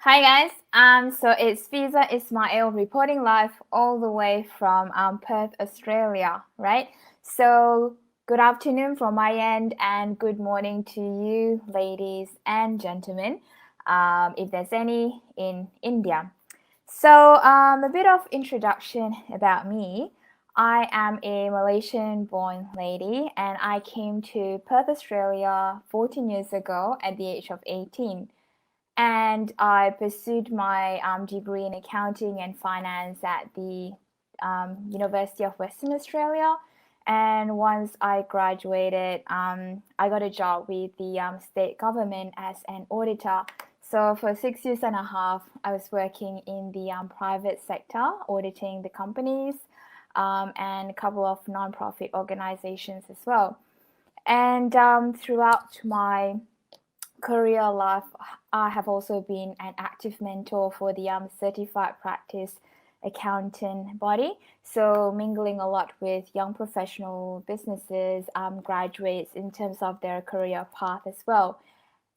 Hi guys, so it's Fiza Ismail reporting live all the way from Perth, Australia, right? So good afternoon from my end and good morning to you, ladies and gentlemen, if there's any in India. So a bit of introduction about me. I am a Malaysian-born lady and I came to Perth, Australia 14 years ago at the age of 18 and I pursued my degree in accounting and finance at the University of Western Australia. And once I graduated, I got a job with the state government as an auditor. So for 6 years and a half, I was working in the private sector, auditing the companies and a couple of nonprofit organizations as well. And throughout my career life, I have also been an active mentor for the certified practice accountant body. So mingling a lot with young professional businesses, graduates in terms of their career path as well.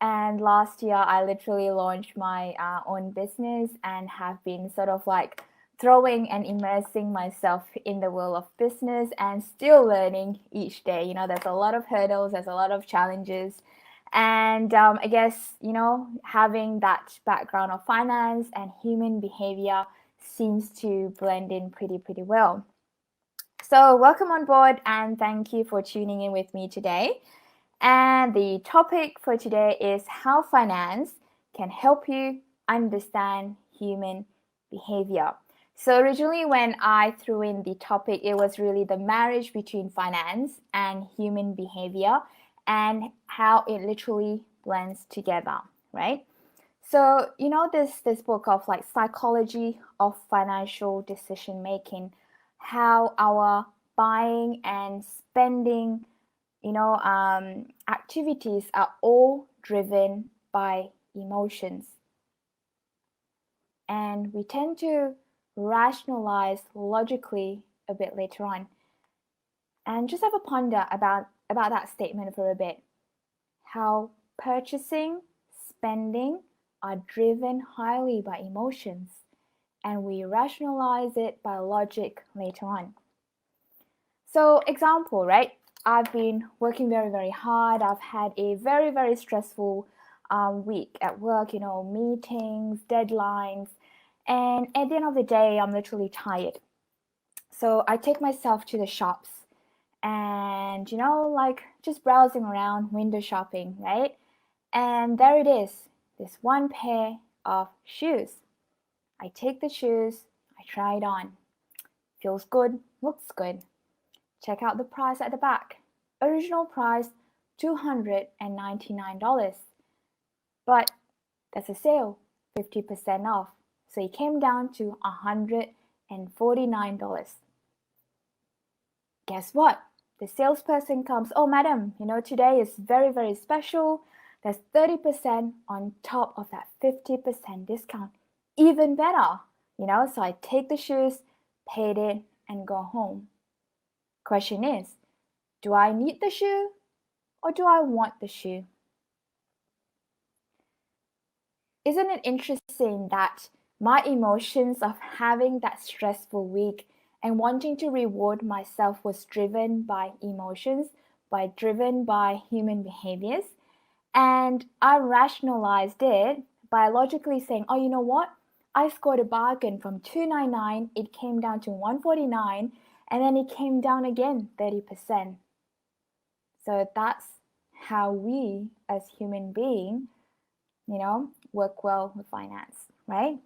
And last year, I literally launched my own business and have been sort of like throwing and immersing myself in the world of business and still learning each day. There's a lot of hurdles, there's a lot of challenges. And I guess, having that background of finance and human behavior seems to blend in pretty well. So welcome on board and thank you for tuning in with me today. And the topic for today is how finance can help you understand human behavior. So originally when I threw in the topic, it was really the marriage between finance and human behavior and how it literally blends together, right? So this book of like psychology of financial decision making, how our buying and spending activities are all driven by emotions. And we tend to rationalize logically a bit later on. And just have a ponder about that statement for a bit. How purchasing, spending are driven highly by emotions, and we rationalize it by logic later on. So example, right? I've been working very hard. I've had a very stressful week at work, meetings, deadlines, and at the end of the day, I'm literally tired. So I take myself to the shops and, like just browsing around, window shopping, right? And there it is, this one pair of shoes. I take the shoes, I try it on. Feels good, looks good. Check out the price at the back. Original price $299. But there's a sale, 50% off. So it came down to $149. Guess what? The salesperson comes, oh madam, today is very special. There's 30% on top of that 50% discount. Even better, so I take the shoes, paid it, and go home. Question is, do I need the shoe or do I want the shoe? Isn't it interesting that my emotions of having that stressful week and wanting to reward myself was driven by emotions, driven by human behaviors, and I rationalized it by logically saying, oh, you know what? I scored a bargain from $299, it came down to $149, and then it came down again 30%. So that's how we as human beings, work well with finance, right?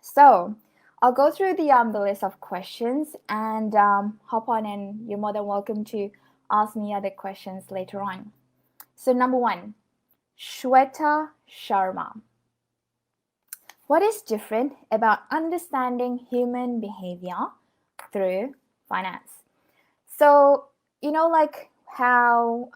So I'll go through the list of questions and hop on, and you're more than welcome to ask me other questions later on. So number one, Shweta Sharma. What is different about understanding human behavior through finance? So, like how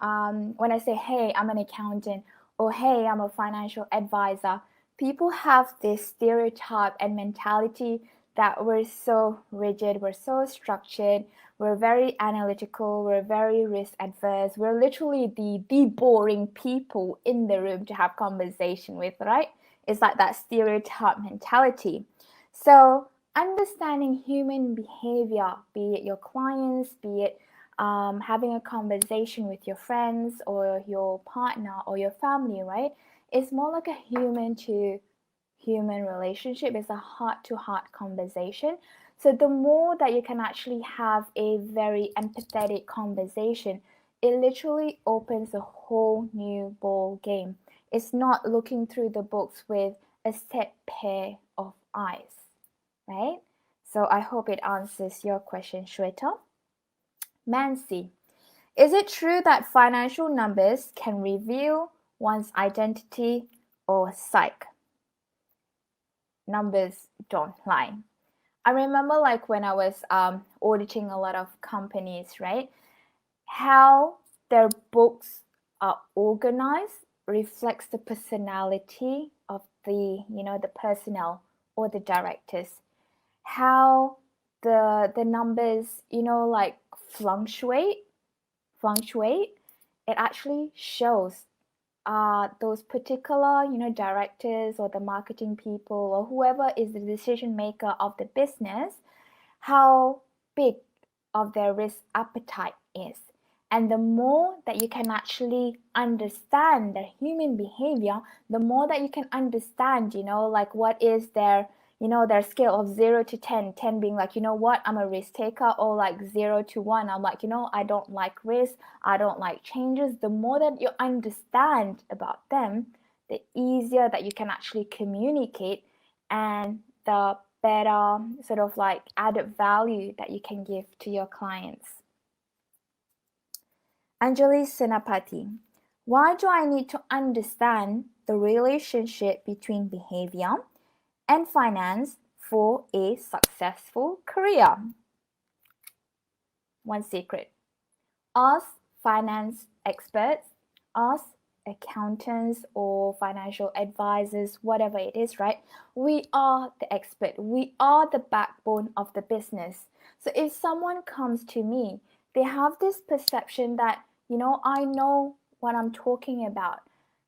when I say, hey, I'm an accountant, or hey, I'm a financial advisor, people have this stereotype and mentality that we're so rigid, we're so structured, we're very analytical, we're very risk adverse, we're literally the boring people in the room to have conversation with, right? It's like that stereotype mentality. So understanding human behavior, be it your clients, be it having a conversation with your friends or your partner or your family, right? It's more like a human to human relationship. It's a heart to heart conversation. So the more that you can actually have a very empathetic conversation, it literally opens a whole new ball game. It's not looking through the books with a set pair of eyes, right? So I hope it answers your question, Shweta. Mansi, is it true that financial numbers can reveal one's identity or psyche? Numbers don't lie. I remember like when I was auditing a lot of companies, right? How their books are organized reflects the personality of the personnel or the directors. How the numbers, like fluctuate, it actually shows those particular, directors or the marketing people or whoever is the decision maker of the business, how big of their risk appetite is. And the more that you can actually understand their human behavior, the more that you can understand, like what is their scale of 0 to 10, 10 being like, what, I'm a risk taker, or like 0 to 1, I'm like, I don't like risk, I don't like changes. The more that you understand about them, the easier that you can actually communicate, and the better sort of like added value that you can give to your clients. Anjali Senapati, why do I need to understand the relationship between behavior and finance for a successful career? One secret. Us finance experts, us accountants or financial advisors, whatever it is, right? We are the expert. We are the backbone of the business. So if someone comes to me, they have this perception that, I know what I'm talking about,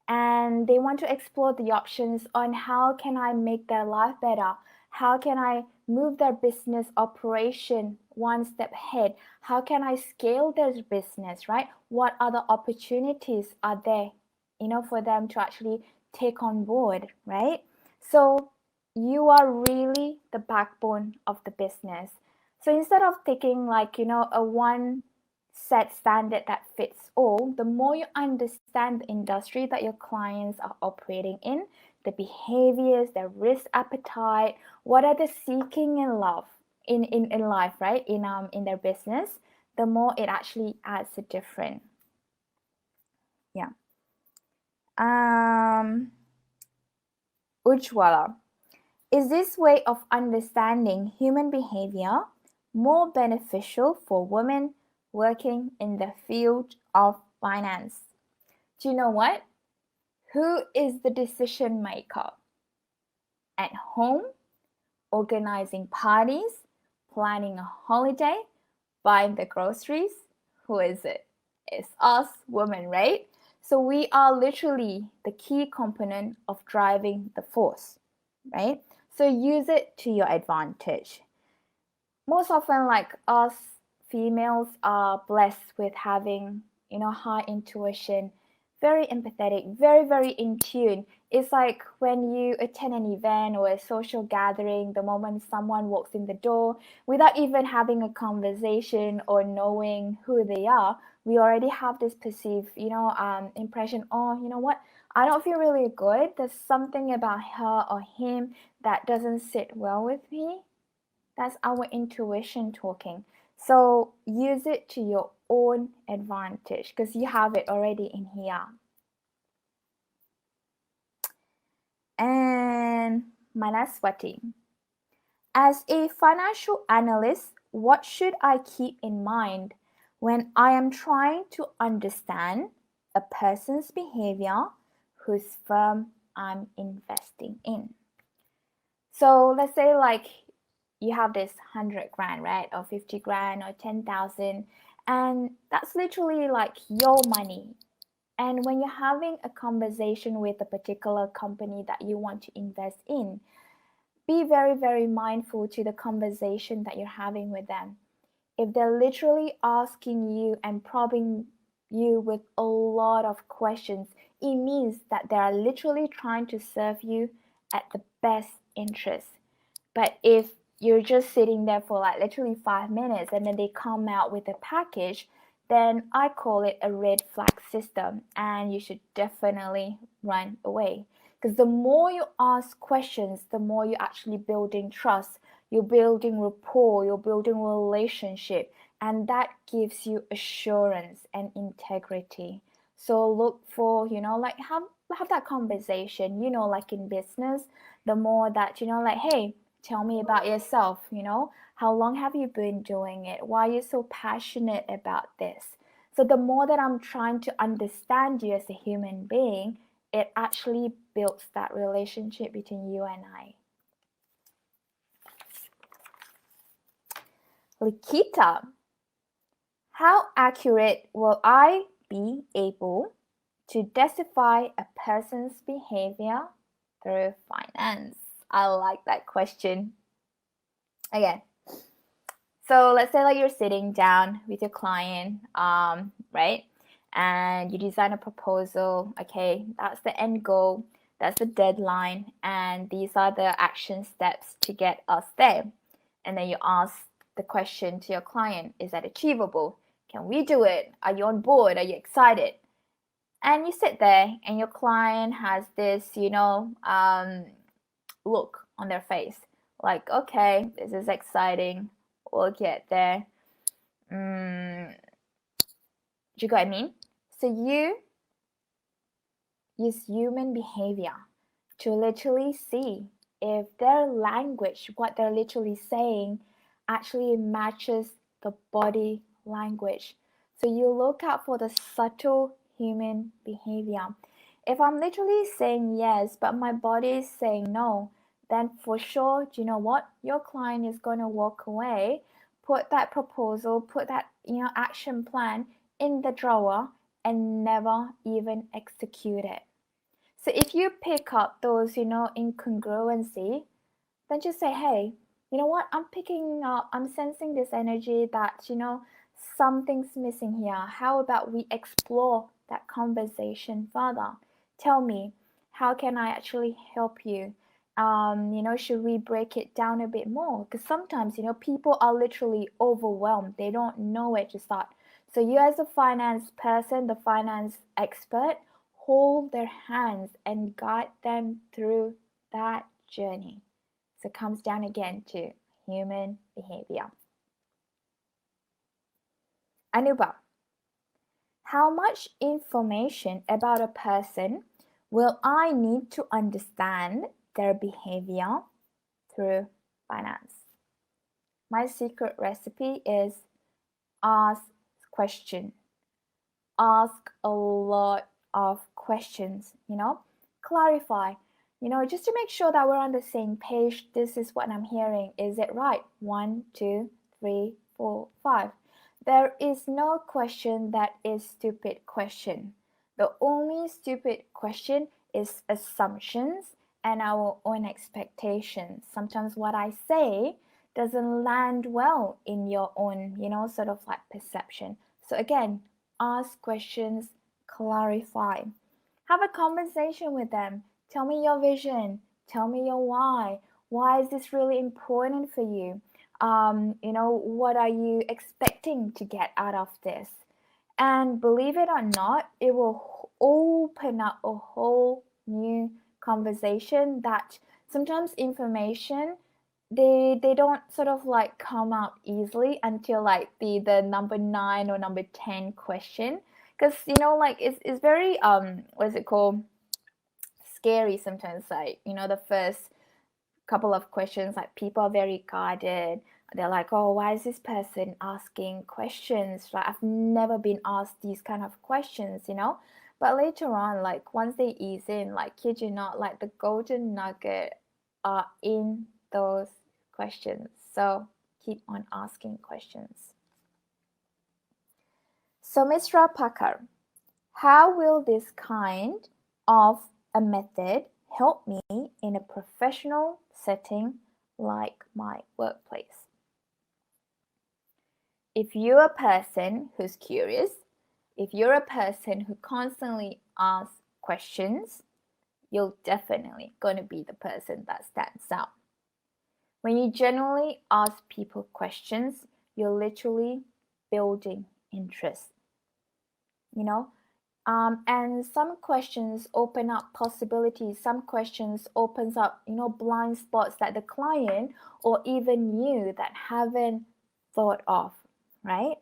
and they want to explore the options on how can I make their life better? How can I move their business operation one step ahead? How can I scale their business, right? What other opportunities are there, for them to actually take on board, right? So you are really the backbone of the business. So instead of taking like, a one set standard that fits all, the more you understand the industry that your clients are operating in, the behaviors, their risk appetite, what are they seeking in love in life, right? In their business, the more it actually adds a different. Yeah. Ujwala, is this way of understanding human behavior more beneficial for women working in the field of finance? Do you know what? Who is the decision maker? At home, organizing parties, planning a holiday, buying the groceries? Who is it? It's us women, right? So we are literally the key component of driving the force, right? So use it to your advantage. Most often, like us females are blessed with having, high intuition, very empathetic, very, very in tune. It's like when you attend an event or a social gathering, the moment someone walks in the door, without even having a conversation or knowing who they are, we already have this perceived, impression. Oh, you know what? I don't feel really good. There's something about her or him that doesn't sit well with me. That's our intuition talking. So use it to your own advantage because you have it already in here. And Manaswati, as a financial analyst, what should I keep in mind when I am trying to understand a person's behavior whose firm I'm investing in? So let's say like you have this 100 grand, right? Or 50 grand or 10,000. And that's literally like your money. And when you're having a conversation with a particular company that you want to invest in, be very, very mindful to the conversation that you're having with them. If they're literally asking you and probing you with a lot of questions, it means that they are literally trying to serve you at the best interest. But if you're just sitting there for like literally 5 minutes and then they come out with a package, then I call it a red flag system, and you should definitely run away. Because the more you ask questions, the more you're actually building trust, you're building rapport, you're building relationship, and that gives you assurance and integrity. So look for, like have that conversation, like in business, the more that, like, hey, tell me about yourself, how long have you been doing it? Why are you so passionate about this? So the more that I'm trying to understand you as a human being, it actually builds that relationship between you and I. Likita, how accurate will I be able to decipher a person's behavior through finance? I like that question. Again, so let's say like you're sitting down with your client, right? And you design a proposal. Okay, that's the end goal, that's the deadline, and these are the action steps to get us there. And then you ask the question to your client, is that achievable? Can we do it? Are you on board? Are you excited? And you sit there and your client has this, look on their face. Like, okay, this is exciting. We'll get there. Do you get what I mean? So you use human behavior to literally see if their language, what they're literally saying, actually matches the body language. So you look out for the subtle human behavior. If I'm literally saying yes, but my body is saying no, then for sure, do you know what? Your client is going to walk away, put that proposal, put that, action plan in the drawer and never even execute it. So if you pick up those, incongruency, then just say, hey, you know what? I'm sensing this energy that, something's missing here. How about we explore that conversation further? Tell me, how can I actually help you? Should we break it down a bit more? Because sometimes, people are literally overwhelmed. They don't know where to start. So you as a finance person, the finance expert, hold their hands and guide them through that journey. So it comes down again to human behavior. Anuba, how much information about a person will I need to understand their behavior through finance? My secret recipe is ask question. Ask a lot of questions, clarify, just to make sure that we're on the same page. This is what I'm hearing. Is it right? 1, 2, 3, 4, 5. There is no question that is stupid question. The only stupid question is assumptions and our own expectations. Sometimes what I say doesn't land well in your own, sort of like perception. So again, ask questions, clarify. Have a conversation with them. Tell me your vision. Tell me your why. Why is this really important for you? What are you expecting to get out of this? And believe it or not, it will open up a whole new conversation that sometimes information they don't sort of like come out easily until like the number 9 or number 10 question, because like it's very what's it called, scary sometimes, like the first couple of questions, like people are very guarded. They're like, oh, why is this person asking questions? Like, I've never been asked these kind of questions, but later on, like once they ease in, like kid you not, like the golden nugget are in those questions. So keep on asking questions. So Mr. Pakar, How will this kind of a method help me in a professional setting like my workplace? If you're a person who's curious, if you're a person who constantly asks questions, you're definitely going to be the person that stands out. When you genuinely ask people questions, you're literally building interest, you know? And some questions open up possibilities. Some questions opens up, blind spots that the client or even you that haven't thought of, right?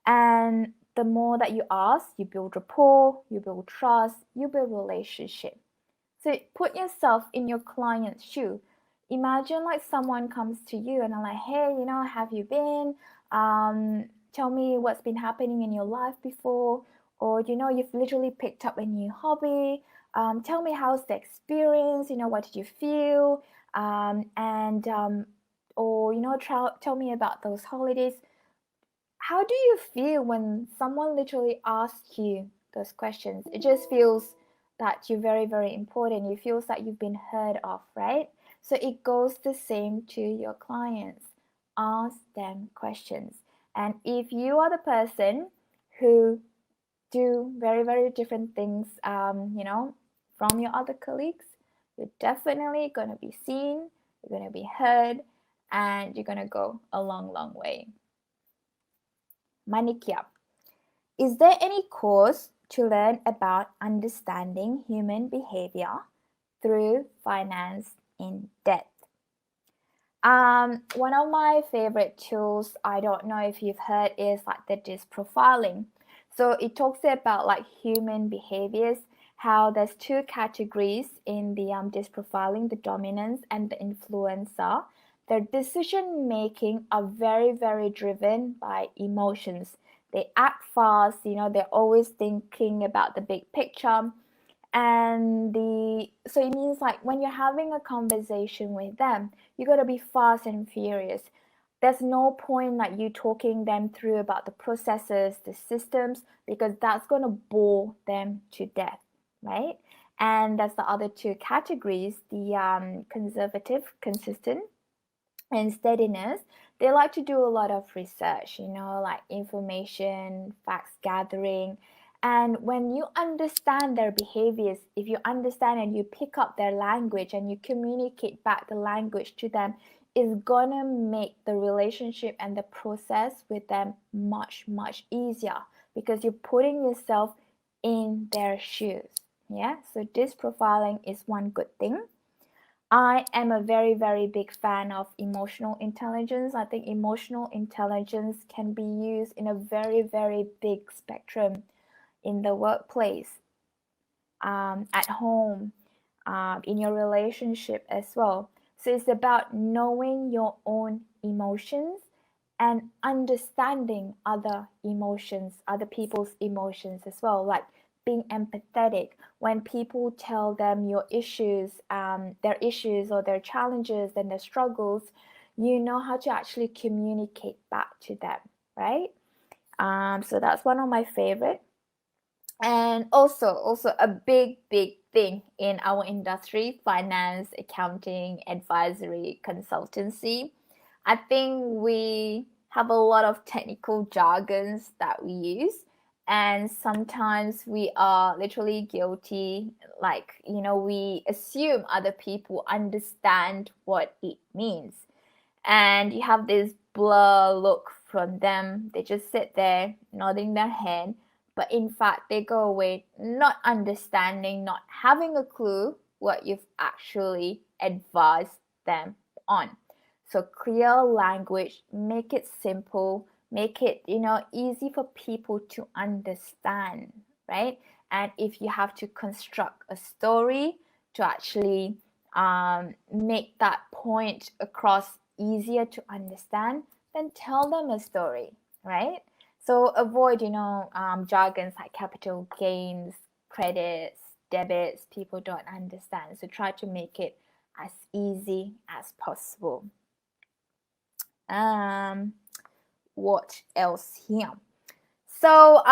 And the more that you ask, you build rapport, you build trust, you build relationship. So put yourself in your client's shoe. Imagine like someone comes to you and I'm like, hey, have you been? Tell me what's been happening in your life before, or you've literally picked up a new hobby. Tell me how's the experience. What did you feel? Or tell me about those holidays. How do you feel when someone literally asks you those questions? It just feels that you're very, very important. It feels that you've been heard of, right? So it goes the same to your clients. Ask them questions. And if you are the person who do very, very different things, from your other colleagues, you're definitely going to be seen, you're going to be heard, and you're going to go a long, long way. Manikya. Is there any course to learn about understanding human behavior through finance in depth? One of my favorite tools, I don't know if you've heard, is like the DISC profiling. So it talks about like human behaviors, how there's two categories in the DISC profiling, the dominance and the influencer. Their decision making are very, very driven by emotions. They act fast, they're always thinking about the big picture. And so it means like when you're having a conversation with them, you got to be fast and furious. There's no point like you talking them through about the processes, the systems, because that's going to bore them to death, right? And that's the other two categories, the conservative, consistent, and steadiness. They like to do a lot of research, like information, facts gathering. And when you understand their behaviors, if you understand and you pick up their language and you communicate back the language to them, it's gonna make the relationship and the process with them much, much easier because you're putting yourself in their shoes. Yeah, so DISC profiling is one good thing. I am a very, very big fan of emotional intelligence. I think emotional intelligence can be used in a very, very big spectrum in the workplace, at home, in your relationship as well. So it's about knowing your own emotions and understanding other emotions, other people's emotions as well, like being empathetic when people tell them your issues, their issues or their challenges and their struggles. You know how to actually communicate back to them, right? So that's one of my favorite. And also a big thing in our industry, finance, accounting, advisory, consultancy. I think we have a lot of technical jargons that we use, and sometimes we are literally guilty, like we assume other people understand what it means, and you have this blur look from them. They just sit there nodding their head, but in fact they go away not understanding, not having a clue what you've actually advised them on. So clear language, make it simple, make it easy for people to understand, right? And if you have to construct a story to actually make that point across easier to understand, then tell them a story, right? So avoid, jargons like capital gains, credits, debits. People don't understand. So try to make it as easy as possible. What else here? So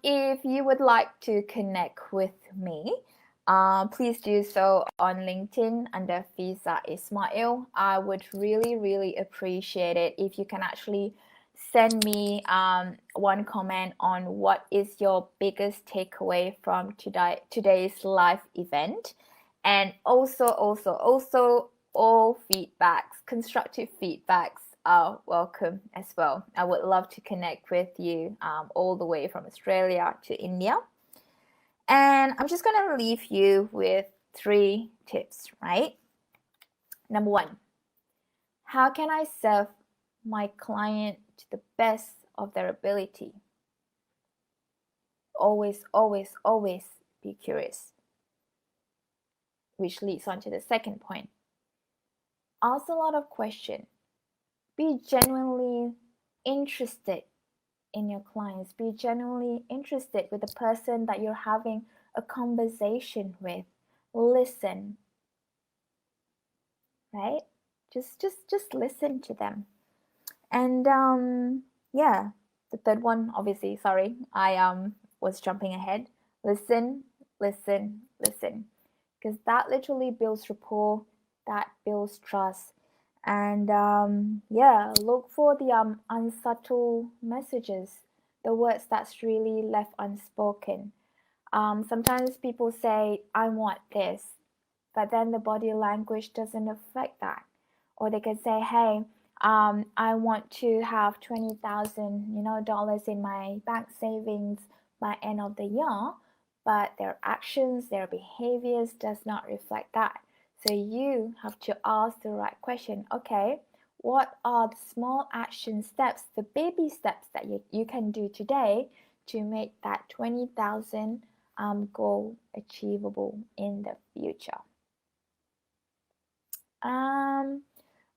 if you would like to connect with me, please do so on LinkedIn under Fiza Ismail. I would really appreciate it if you can actually send me one comment on what is your biggest takeaway from today's live event, and also all feedbacks, constructive feedbacks are welcome as well. I would love to connect with you all the way from Australia to India. And I'm just going to leave you with 3 tips, right? Number 1, how can I serve my client to the best of their ability? Always be curious. Which leads on to the second point. Ask a lot of questions. Be genuinely interested in your clients. Be genuinely interested with the person that you're having a conversation with. Listen, right? Just listen to them. And yeah, the third one, obviously, sorry, I was jumping ahead. Listen, because that literally builds rapport, that builds trust. And yeah, look for the unsubtle messages, the words that's really left unspoken. Sometimes people say, I want this, but then the body language doesn't reflect that. Or they can say, hey, I want to have 20,000 dollars in my bank savings by end of the year, but their actions, their behaviors does not reflect that. So you have to ask the right question. Okay, what are the small action steps, the baby steps that you can do today to make that 20,000 goal achievable in the future? I'm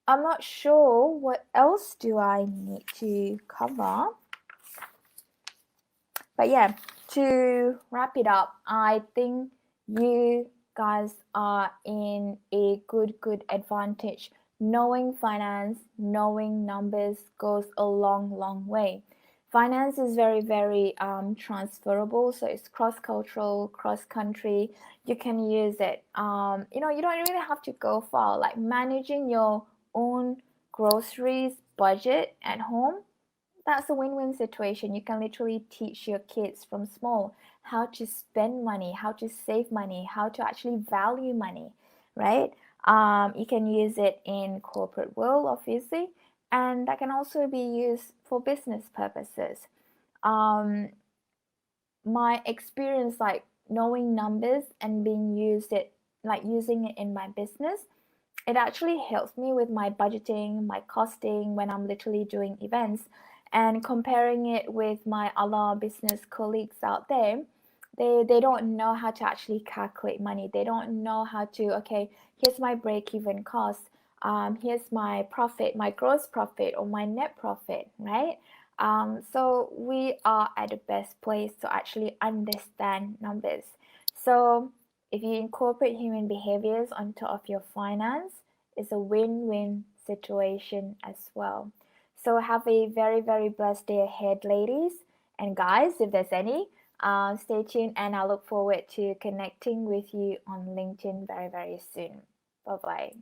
not sure what else do I need to cover. But yeah, to wrap it up, I think you guys are in a good advantage. Knowing finance, knowing numbers goes a long way. Finance is very transferable, so it's cross-cultural, cross-country. You can use it. You don't really have to go far. Like managing your own groceries budget at home, that's a win-win situation. You can literally teach your kids from small how to spend money, how to save money, how to actually value money, right? You can use it in corporate world, obviously, and that can also be used for business purposes. My experience, like knowing numbers and using it in my business, it actually helps me with my budgeting, my costing when I'm literally doing events, and comparing it with my other business colleagues out there. They don't know how to actually calculate money. They don't know how to, okay, here's my break-even cost. Here's my profit, my gross profit or my net profit, right? So we are at the best place to actually understand numbers. So if you incorporate human behaviors on top of your finance, it's a win-win situation as well. So have a very blessed day ahead, ladies and guys, if there's any. Stay tuned, and I look forward to connecting with you on LinkedIn very soon. Bye bye.